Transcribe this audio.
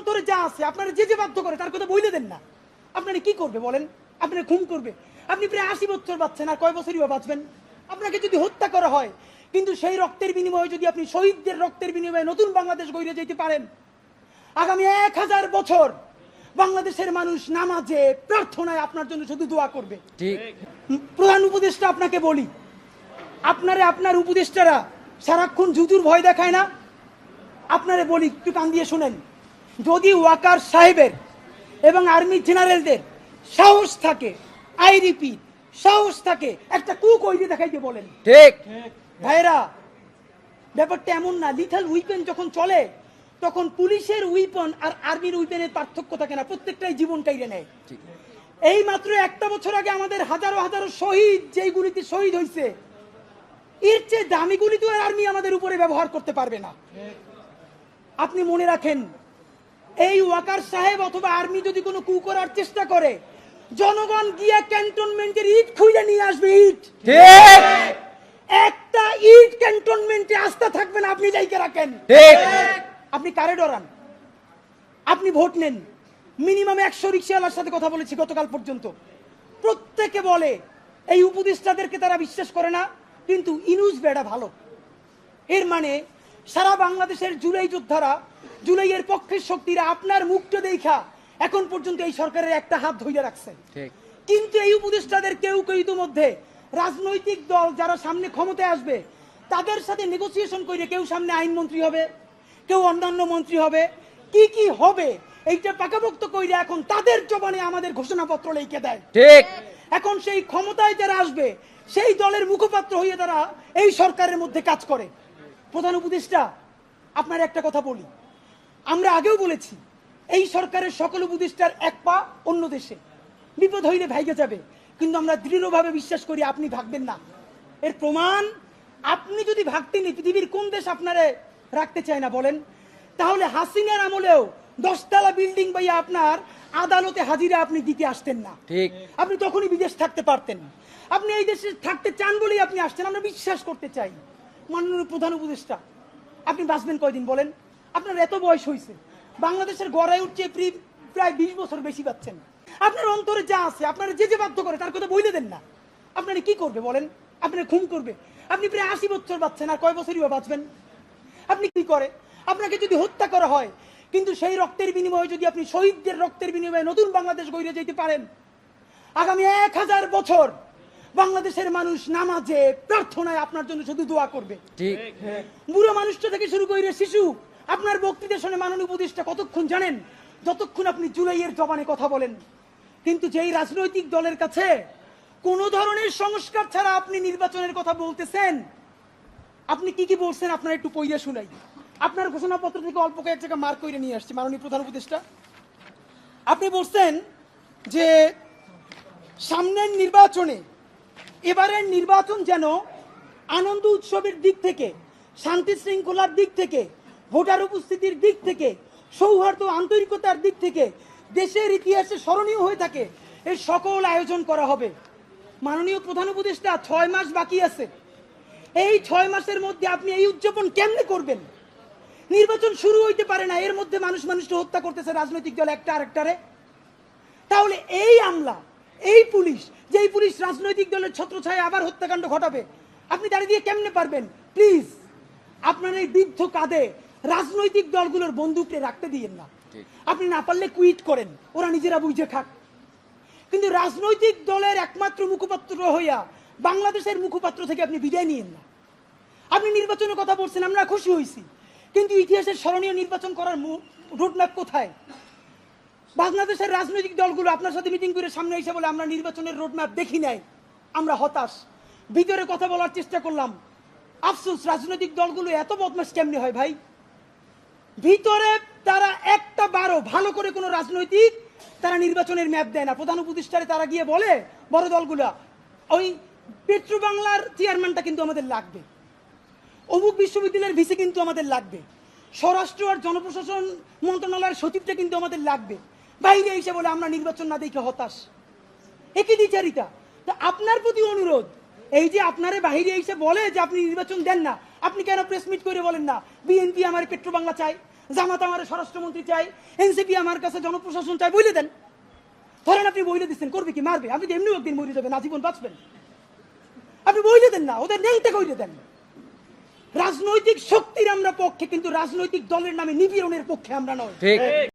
অন্তরে যা আছে আপনারা যে যে বাধ্য করে তার কথা বইলে দেন না। আপনারা কি করবে বলেন? আপনারা খুন করবে? আপনি প্রায় 80 বছর বাঁচছেন, আর কয় বছরই বা বাঁচবেন? আপনাকে যদি হত্যা করা হয়, কিন্তু সেই রক্তের বিনিময়ে যদি আপনি শহীদদের রক্তের বিনিময়ে নতুন বাংলাদেশ গড়ে যেতে পারেন, আগামী 1000 বছর বাংলাদেশের মানুষ নামাজে প্রার্থনায় আপনার জন্য শুধু দোয়া করবে। ঠিক। প্রধান উপদেষ্টা আপনাকে বলি, আপনার উপদেষ্টারা সারাক্ষণ জুজুর ভয় দেখায় না? আপনারে বলি, একটু কান দিয়ে শুনেন। যদি ওয়াকার সাহেবের এবং আর্মি জেনারেলদের সাহস থাকে, আই রিপিট, সাহস থাকে, একটা কুক ওইদিকে দেখাইতে বলেন। ঠিক ভাইরা, ব্যাপারটা এমন না। লিথাল উইপেন যখন চলে, তখন পুলিশের উইপন আর আর্মির উইপেনের পার্থক্য থাকে না, প্রত্যেকটাই জীবন কাইড়ে নেয়। এই মাত্র একটা বছর আগে আমাদের হাজারো হাজারো শহীদ, যেই গুলিতে শহীদ হয়েছে, এর চেয়ে দামি গুলি তো আর আর্মি আমাদের উপরে ব্যবহার করতে পারবে না। আপনি মনে রাখেন, এই ওয়াকার সাহেব অথবা আর্মি যদি কোনো কু করার চেষ্টা করে, জনগণ গিয়া ক্যান্টনমেন্টের ইট খুঁজে নিয়ে আসবে। ইট, ঠিক। একটা ইট ক্যান্টনমেন্টে আস্থা থাকবে না, আপনি যাইকে রাখেন। ঠিক। আপনি কারে ডরান? আপনি ভোট নেন। মিনিমাম 100 রিক্সাওয়ালার সাথে কথা বলেছি গতকাল পর্যন্ত, প্রত্যেকে বলে এই উপদেষ্টাদেরকে তারা বিশ্বাস করে না, কিন্তু ইনুস বেড়া ভালো। এর মানে সারা বাংলাদেশের জুলাই যোদ্ধারা, জুলাইয়ের পক্ষের শক্তিরা আপনার মুখটা দেখা এখন পর্যন্ত এই সরকারের একটা হাত ধরে রাখছে। কিন্তু এই উপদেষ্টাদের কেউ কেউ ইতিমধ্যে রাজনৈতিক দল যারা সামনে ক্ষমতায় আসবে তাদের সাথে নেগোসিয়েশন করে কেউ সামনে আইনমন্ত্রী হবে, কেউ অন্যান্য মন্ত্রী হবে, কি কি হবে এইটা পাকাপোক্ত কইরে এখন তাদের জবানে আমাদের ঘোষণাপত্র লিখে দেয়। ঠিক। এখন সেই ক্ষমতায় যারা আসবে সেই দলের মুখপাত্র হয়ে তারা এই সরকারের মধ্যে কাজ করে। প্রধান উপদেষ্টা, আপনার একটা কথা বলি, আমরা আগেও বলেছি এই সরকারের সকল উপদেষ্টার এক পা অন্য দেশে, বিপদ হইলে ভাইগে যাবে, কিন্তু আমরা দৃঢ়ভাবে বিশ্বাস করি আপনি ভাগবেন না। এর প্রমাণ, আপনি যদি ভাগতেন, পৃথিবীর কোন দেশ আপনারে রাখতে চায় না বলেন? তাহলে হাসিনার আমলেও 10 তলা বিল্ডিং বাইয়া আপনার আদালতে হাজিরা আপনি দিতে আসতেন না। ঠিক। আপনি তখনই বিদেশ থাকতে পারতেন। আপনি এই দেশে থাকতে চান বলেই আপনি আসছেন, আমরা বিশ্বাস করতে চাই। মাননীয় প্রধান উপদেষ্টা, আপনি বাঁচবেন কয়দিন বলেন? আপনার এত বয়স হয়েছে, বাংলাদেশের গড়ায় উঠছে প্রায় 20 বছর বেশি পাচ্ছেন। আপনার অন্তরে যা আছে আপনারা যে যে বাধ্য করে তার কথা বইলে দেন না। আপনারা কি করবে বলেন? আপনারা খুন করবে? আপনি প্রায় 80 বছর বাঁচছেন, আর কয় বছরই বা বাঁচবেন? আপনি কি করে? আপনাকে যদি হত্যা করা হয়, কিন্তু সেই রক্তের বিনিময়ে যদি আপনি শহীদদের রক্তের বিনিময়ে নতুন বাংলাদেশ গড়ে যেতে পারেন, আগামী 1000 বছর বাংলাদেশের মানুষ নামাজে প্রার্থনায় আপনার জন্য শুধু দোয়া করবে। ঠিক। বুড়ো মানুষটা থেকে শুরু করে শিশু, আপনার বক্তৃতা শুনে মাননীয় উপদেষ্টা কতক্ষণ জানেন? যতক্ষণ আপনি জুলাইয়ের জবানে কথা বলেন। কিন্তু যেই রাজনৈতিক দলের কাছে কোন ধরনের সংস্কার ছাড়া আপনি নির্বাচনের কথা বলতেছেন, আপনি কি কি বলছেন আপনারা একটু পড়িয়া শুনাই। আপনার ঘোষণাপত্র থেকে অল্প কয়েক জায়গা মার্ক করে নিয়ে আসছে মাননীয় প্রধান উপদেষ্টা। আপনি বলছেন যে সামনের নির্বাচনে, এবারের নির্বাচন যেন আনন্দ উৎসবের দিক থেকে, শান্তি শৃঙ্খলার দিক থেকে, ভোটার উপস্থিতির দিক থেকে, সৌহার্দ্য আন্তরিকতার দিক থেকে দেশের ইতিহাসে স্মরণীয় হয়ে থাকে, এই সকল আয়োজন করা হবে। মাননীয় প্রধান উপদেষ্টা, 6 মাস বাকি আছে। এই 6 মাসের মধ্যে আপনি এই উদযাপন কেমনে করবেন? নির্বাচন শুরু হইতে পারে না, এর মধ্যে মানুষকে হত্যা করতেছে রাজনৈতিক দল একটা আরেকটারে। তাহলে এই আমলা, এই পুলিশ, যেই পুলিশ রাজনৈতিক দলের ছত্রছায়া আবার হত্যাকাণ্ড ঘটাবে, আপনি দাঁড়িয়ে দিয়ে কেমনে পারবেন? প্লিজ আপনার এই বৃদ্ধ কাঁধে রাজনৈতিক দলগুলোর বন্দুককে রাখতে দিয়েন না। আপনি না পারলে কুইট করেন, ওরা নিজেরা বুঝে খাক। কিন্তু রাজনৈতিক দলের একমাত্র মুখপাত্র হইয়া বাংলাদেশের মুখপাত্র থেকে আপনি বিদায় নিয়েন না। আপনি নির্বাচনের কথা বলছেন, আমরা খুশি হয়েছি, কিন্তু ইতিহাসের স্মরণীয় নির্বাচন করার রোডম্যাপ কোথায়? বাংলাদেশের রাজনৈতিক দলগুলো আপনার সাথে মিটিং করে সামনে এসে বলে আমরা নির্বাচনের রোডম্যাপ দেখি নাই, আমরা হতাশ। ভিতরে কথা বলার চেষ্টা করলাম, আফসোস, রাজনৈতিক দলগুলো এত বদমাশ কেমনে হয় ভাই? ভিতরে তারা একটা বারো ভালো করে কোনো রাজনৈতিক তারা নির্বাচনের ম্যাপ দেয় না। প্রধান উপদেষ্টারে তারা গিয়ে বলে বড় দলগুলা, ওই পেট্রো বাংলার চেয়ারম্যানটা কিন্তু আমাদের লাগবে, অমুক বিশ্ববিদ্যালয়ের ভিসি কিন্তু আমাদের লাগবে, স্বরাষ্ট্র আর জনপ্রশাসন মন্ত্রণালয়ের সচিবটা কিন্তু আমাদের লাগবে। বাইরে এসে বলে আমরা নির্বাচন না দেখে হতাশ। একই দ্বিচারিতা। তা আপনার প্রতি অনুরোধ, এই যে আপনারে বাহিরে এসে বলে যে আপনি নির্বাচন দেন না, আপনি কেন প্রেস মিট করে বলেন না বিএনপি আমার পেট্রো বাংলা চাই, জামাত আমার স্বরাষ্ট্রমন্ত্রী চাই, এনসিপি আমার কাছে জনপ্রশাসন চাই, বইলে দেন। ধরেন আপনি বইলে দিচ্ছেন, করবে কি? মারবে। আপনি তো এমনি একদিন মরে যাবেন, আজীবন বাঁচবেন। আপনি বইলে দেন না, ওদের নেইতে কইলে দেন। রাজনৈতিক শক্তির আমরা পক্ষে, কিন্তু রাজনৈতিক দলের নামে নিপীড়নের পক্ষে আমরা নয়। ঠিক।